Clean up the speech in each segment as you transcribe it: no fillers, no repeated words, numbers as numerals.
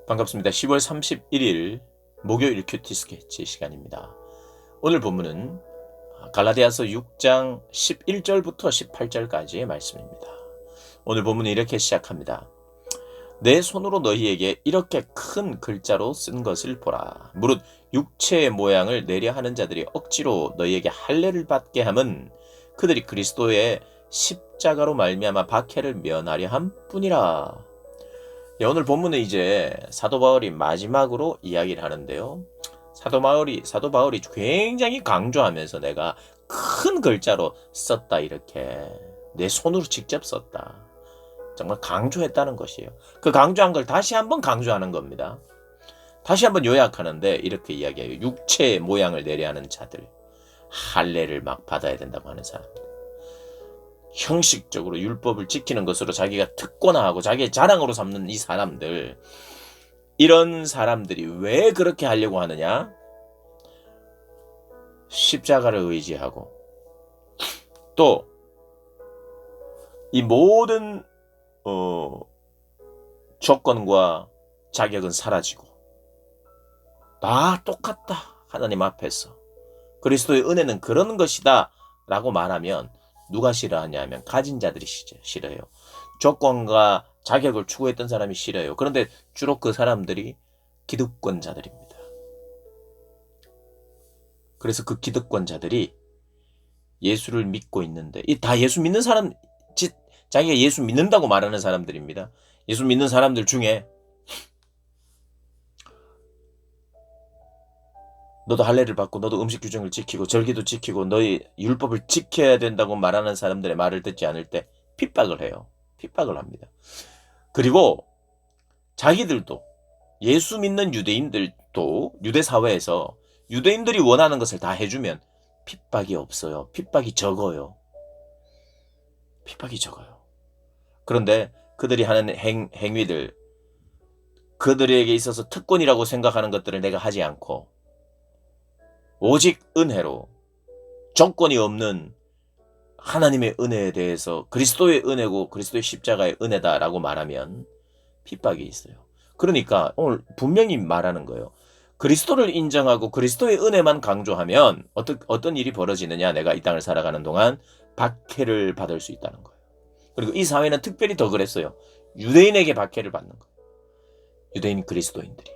반갑습니다. 10월 31일 목요일 큐티 스케치 시간입니다. 오늘 본문은 갈라디아서 6장 11절부터 18절까지의 말씀입니다. 오늘 본문은 이렇게 시작합니다. 내 손으로 너희에게 이렇게 큰 글자로 쓴 것을 보라. 무릇 육체의 모양을 내려 하는 자들이 억지로 너희에게 할례를 받게 함은 그들이 그리스도의 십자가로 말미암아 박해를 면하려 함뿐이라. 오늘 본문은 이제 사도 바울이 마지막으로 이야기를 하는데요. 사도 바울이 굉장히 강조하면서 내가 큰 글자로 썼다, 이렇게 내 손으로 직접 썼다, 정말 강조했다는 것이에요. 그 강조한 걸 다시 한번 강조하는 겁니다. 다시 한번 요약하는데 이렇게 이야기해요. 육체의 모양을 내려하는 자들, 할례를 막 받아야 된다고 하는 사람들, 형식적으로 율법을 지키는 것으로 자기가 특권화하고 자기의 자랑으로 삼는 이 사람들, 이런 사람들이 왜 그렇게 하려고 하느냐? 십자가를 의지하고 또 이 모든 조건과 자격은 사라지고 다 똑같다, 하나님 앞에서 그리스도의 은혜는 그런 것이다 라고 말하면 누가 싫어하냐면 가진 자들이 싫어요. 조건과 자격을 추구했던 사람이 싫어요. 그런데 주로 그 사람들이 기득권자들입니다. 그래서 그 기득권자들이 예수를 믿고 있는데, 이 다 예수 믿는 사람, 자기가 예수 믿는다고 말하는 사람들입니다. 예수 믿는 사람들 중에 너도 할례를 받고 너도 음식 규정을 지키고 절기도 지키고 너희 율법을 지켜야 된다고 말하는 사람들의 말을 듣지 않을 때 핍박을 해요. 핍박을 합니다. 그리고 자기들도, 예수 믿는 유대인들도 유대 사회에서 유대인들이 원하는 것을 다 해주면 핍박이 없어요. 핍박이 적어요. 핍박이 적어요. 그런데 그들이 하는 행위들, 그들에게 있어서 특권이라고 생각하는 것들을 내가 하지 않고 오직 은혜로, 조건이 없는 하나님의 은혜에 대해서 그리스도의 은혜고 그리스도의 십자가의 은혜다라고 말하면 핍박이 있어요. 그러니까 오늘 분명히 말하는 거예요. 그리스도를 인정하고 그리스도의 은혜만 강조하면 어떤 일이 벌어지느냐? 내가 이 땅을 살아가는 동안 박해를 받을 수 있다는 거예요. 그리고 이 사회는 특별히 더 그랬어요. 유대인에게 박해를 받는 거예요. 유대인 그리스도인들이.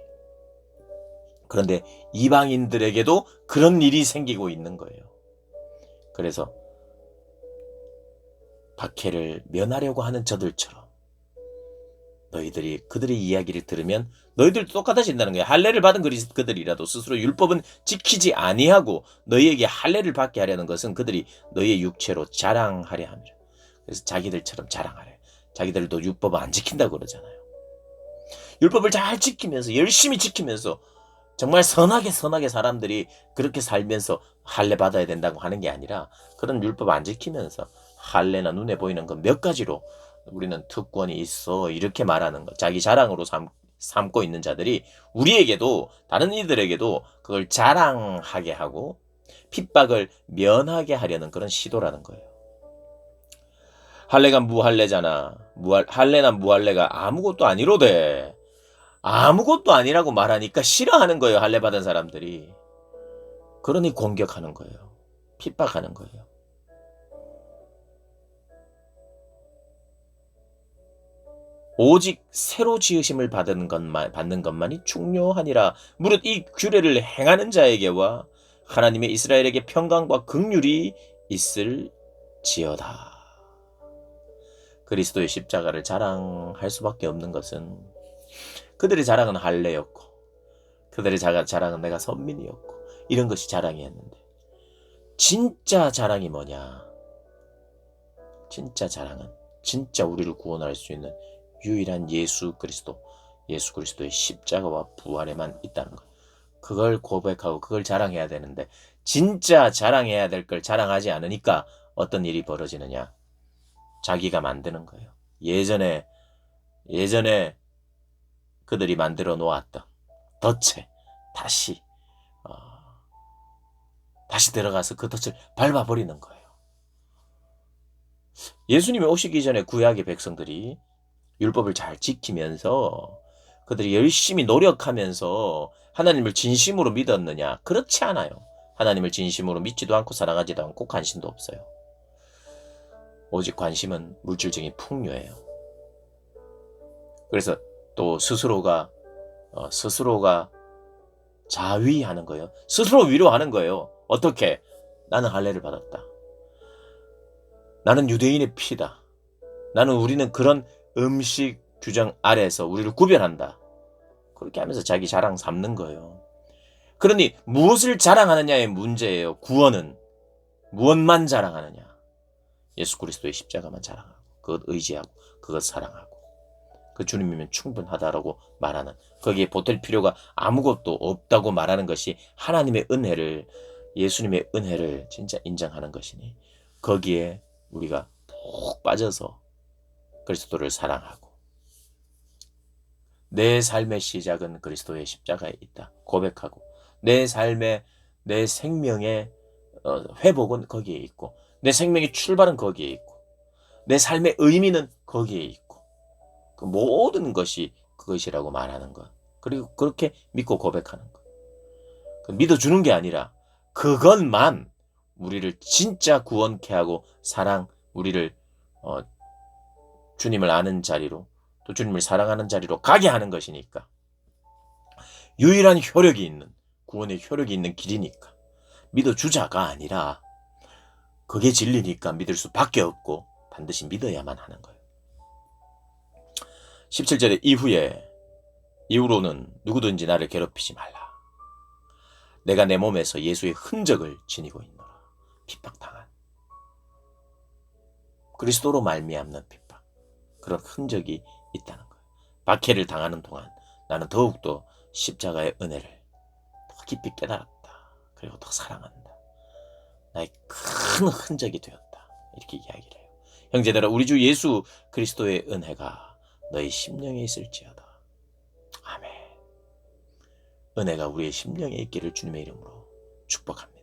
그런데 이방인들에게도 그런 일이 생기고 있는 거예요. 그래서 박해를 면하려고 하는 저들처럼 너희들이 그들의 이야기를 들으면 너희들도 똑같아진다는 거예요. 할례를 받은 그들이라도 스스로 율법은 지키지 아니하고 너희에게 할례를 받게 하려는 것은 그들이 너희의 육체로 자랑하려 함이라. 그래서 자기들처럼 자랑하래. 자기들도 율법을 안 지킨다고 그러잖아요. 율법을 잘 지키면서, 열심히 지키면서, 정말 선하게 사람들이 그렇게 살면서 할례 받아야 된다고 하는 게 아니라, 그런 율법 안 지키면서 할례나 눈에 보이는 것 몇 가지로 우리는 특권이 있어, 이렇게 말하는 것, 자기 자랑으로 삼고 있는 자들이 우리에게도, 다른 이들에게도 그걸 자랑하게 하고 핍박을 면하게 하려는 그런 시도라는 거예요. 할례가 무할례잖아. 할례나 무할례가 아무것도 아니로되, 아무것도 아니라고 말하니까 싫어하는 거예요. 할례 받은 사람들이. 그러니 공격하는 거예요. 핍박하는 거예요. 오직 새로 지으심을 받는 것만이 중요하니라. 무릇 이 규례를 행하는 자에게와 하나님의 이스라엘에게 평강과 긍휼이 있을지어다. 그리스도의 십자가를 자랑할 수밖에 없는 것은 그들의 자랑은 할례였고, 그들의 자랑은 내가 선민이었고, 이런 것이 자랑이었는데, 진짜 자랑이 뭐냐? 진짜 자랑은 진짜 우리를 구원할 수 있는 유일한 예수 그리스도의 십자가와 부활에만 있다는 거예요. 그걸 고백하고 그걸 자랑해야 되는데, 진짜 자랑해야 될 걸 자랑하지 않으니까 어떤 일이 벌어지느냐? 자기가 만드는 거예요. 예전에 그들이 만들어 놓았던 덫에 다시 들어가서 그 덫을 밟아버리는 거예요. 예수님이 오시기 전에 구약의 백성들이 율법을 잘 지키면서 그들이 열심히 노력하면서 하나님을 진심으로 믿었느냐? 그렇지 않아요. 하나님을 진심으로 믿지도 않고 사랑하지도 않고 관심도 없어요. 오직 관심은 물질적인 풍요예요. 그래서 또 스스로가 자위하는 거예요. 스스로 위로하는 거예요. 어떻게? 나는 할례를 받았다. 나는 유대인의 피다. 우리는 그런 음식 규정 아래에서 우리를 구별한다. 그렇게 하면서 자기 자랑 삼는 거예요. 그러니 무엇을 자랑하느냐의 문제예요. 구원은 무엇만 자랑하느냐. 예수 그리스도의 십자가만 자랑하고 그것 의지하고 그것 사랑하고 그 주님이면 충분하다라고 말하는, 거기에 보탤 필요가 아무것도 없다고 말하는 것이 하나님의 은혜를, 예수님의 은혜를 진짜 인정하는 것이니 거기에 우리가 푹 빠져서 그리스도를 사랑하고 내 삶의 시작은 그리스도의 십자가에 있다 고백하고 내 생명의 회복은 거기에 있고 내 생명의 출발은 거기에 있고 내 삶의 의미는 거기에 있고 그 모든 것이 그것이라고 말하는 것. 그리고 그렇게 믿고 고백하는 것. 믿어주는 게 아니라 그것만 우리를 진짜 구원케 하고 우리를 주님을 아는 자리로 또 주님을 사랑하는 자리로 가게 하는 것이니까. 유일한 효력이 있는, 구원의 효력이 있는 길이니까. 믿어주자가 아니라 그게 진리니까 믿을 수밖에 없고 반드시 믿어야만 하는 거예요. 17절에 이후로는 누구든지 나를 괴롭히지 말라. 내가 내 몸에서 예수의 흔적을 지니고 있노라. 핍박당한 그리스도로 말미암는 핍박, 그런 흔적이 있다는 거예요. 박해를 당하는 동안 나는 더욱더 십자가의 은혜를 더 깊이 깨달았다. 그리고 더 사랑한다. 나의 큰 흔적이 되었다. 이렇게 이야기를 해요. 형제들아, 우리 주 예수 그리스도의 은혜가 너희 심령에 있을지어다. 아멘. 은혜가 우리의 심령에 있기를 주님의 이름으로 축복합니다.